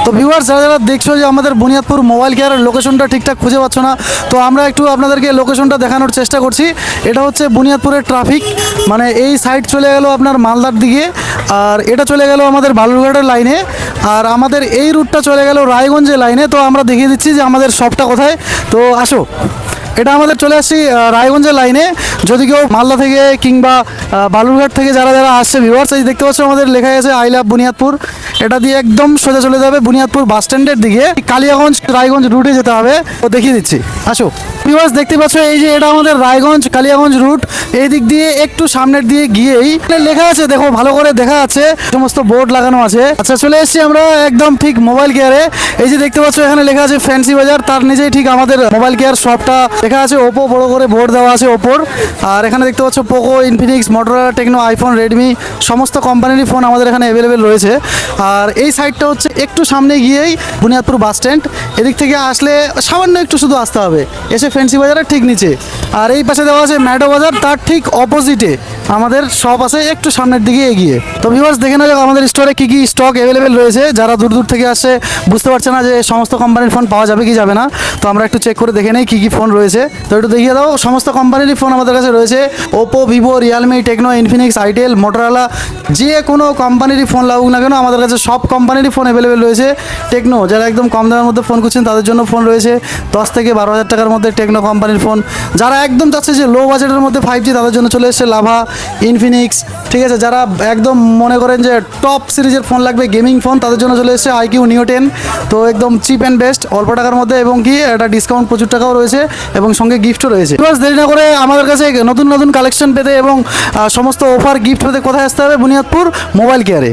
তো ভিউয়ার্স, যারা যারা দেখছো যে আমাদের বুনিয়াদপুর মোবাইল কেয়ারের লোকেশনটা ঠিকঠাক খুঁজে পাচ্ছ না, তো আমরা একটু আপনাদেরকে লোকেশনটা দেখানোর চেষ্টা করছি। এটা হচ্ছে বুনিয়াদপুরের ট্রাফিক, মানে এই সাইড চলে গেল আপনার মালদার দিকে, আর এটা চলে গেল আমাদের বালুরঘাটের লাইনে, আর আমাদের এই রুটটা চলে গেল রায়গঞ্জের লাইনে। তো আমরা দেখিয়ে দিচ্ছি যে আমাদের শপটা কোথায়। তো আসো, এটা আমাদের চলে আসছি রায়গঞ্জের লাইনে। যদি কেউ মালদা থেকে কিংবা বালুরঘাট থেকে যারা যারা আসছে ভিউয়ার্স, এই দেখতে পাচ্ছ আমাদের লেখা আছে আই লাভ বুনিয়াদপুর। এটা দিয়ে একদম সোজা চলে যাবে বুনিয়াদপুর বাস স্ট্যান্ডের দিকে, কালিয়াগঞ্জ রায়গঞ্জ রুটে যেতে হবে। তো দেখিয়ে দিচ্ছি, আসো ভিউয়ার্স। দেখতে পাচ্ছ এই যে এটা আমাদের রায়গঞ্জ কালিয়াগঞ্জ রুট। এই দিক দিয়ে একটু সামনের দিয়ে গিয়েই লেখা আছে, দেখো ভালো করে দেখা আছে, সমস্ত বোর্ড লাগানো আছে। আচ্ছা, চলে এসেছি আমরা একদম ঠিক মোবাইল কেয়ারে। এই যে দেখতে পাচ্ছ এখানে লেখা আছে ফ্যান্সি বাজার, তার নিচেই ঠিক আমাদের মোবাইল কেয়ার শপটা লেখা আছে। ওপো বড় করে বোর্ড দেওয়া আছে ওপোর। আর এখানে দেখতে পাচ্ছ Poco, Infinix, Motorola, Tecno, iPhone, Redmi সমস্ত কোম্পানিরই ফোন আমাদের এখানে অ্যাভেলেবেল রয়েছে। আর এই সাইডটা হচ্ছে একটু সামনে গিয়েই বুনিয়াদপুর বাস স্ট্যান্ড। এদিক থেকে আসলে সামান্য একটু শুধু আসতে হবে, এসে ফ্যান্সি বাজারের ঠিক নিচে। আর এই পাশে দেওয়া আছে ম্যাডো বাজার, তার ঠিক অপোজিটে আমাদের শপ আছে একটু সামনের দিকে এগিয়ে। তো ভিউয়ার্স, দেখে নেওয়া যাক আমাদের স্টোরে কী কী স্টক অ্যাভেলেবেল রয়েছে। যারা দূর দূর থেকে আসে বুঝতে পারছে না যে সমস্ত কোম্পানির ফোন পাওয়া যাবে কি যাবে না, তো আমরা একটু চেক করে দেখে নেই কী কী ফোন রয়েছে। তো একটু দেখিয়ে দাও। সমস্ত কোম্পানিরই ফোন আমাদের কাছে রয়েছে, Oppo, Vivo, Realme, Tecno, Infinix, itel, Motorola, যে কোনো কোম্পানিরই ফোন লাগুক না কেন আমাদের কাছে সব কোম্পানিরই ফোন অ্যাভেলেবেল রয়েছে। টেকনো, যারা একদম কম দামের মধ্যে ফোন খুঁজছেন তাদের জন্য ফোন রয়েছে 10 থেকে 12,000 টাকার মধ্যে টেকনো কোম্পানির ফোন। যারা একদম চাচ্ছে যে লো বাজেটের মধ্যে 5G, তাদের জন্য চলে এসেছে লাভা, ইনফিনিক্স। ঠিক আছে, যারা একদম মনে করেন যে টপ সিরিজের ফোন লাগবে, গেমিং ফোন, তাদের জন্য চলে এসেছে আইকিউ নিও 10। তো একদম চিপ অ্যান্ড বেস্ট, অল্প টাকার মধ্যে, এবং কি একটা ডিসকাউন্ট প্রচুর টাকাও রয়েছে এবং সঙ্গে গিফটও রয়েছে। বাস দেরি না করে আমাদের কাছে নতুন নতুন কালেকশন পেতে এবং সমস্ত অফার গিফট পেতে কোথায় আসতে হবে? বুনিয়াদপুর মোবাইল কেয়ারে।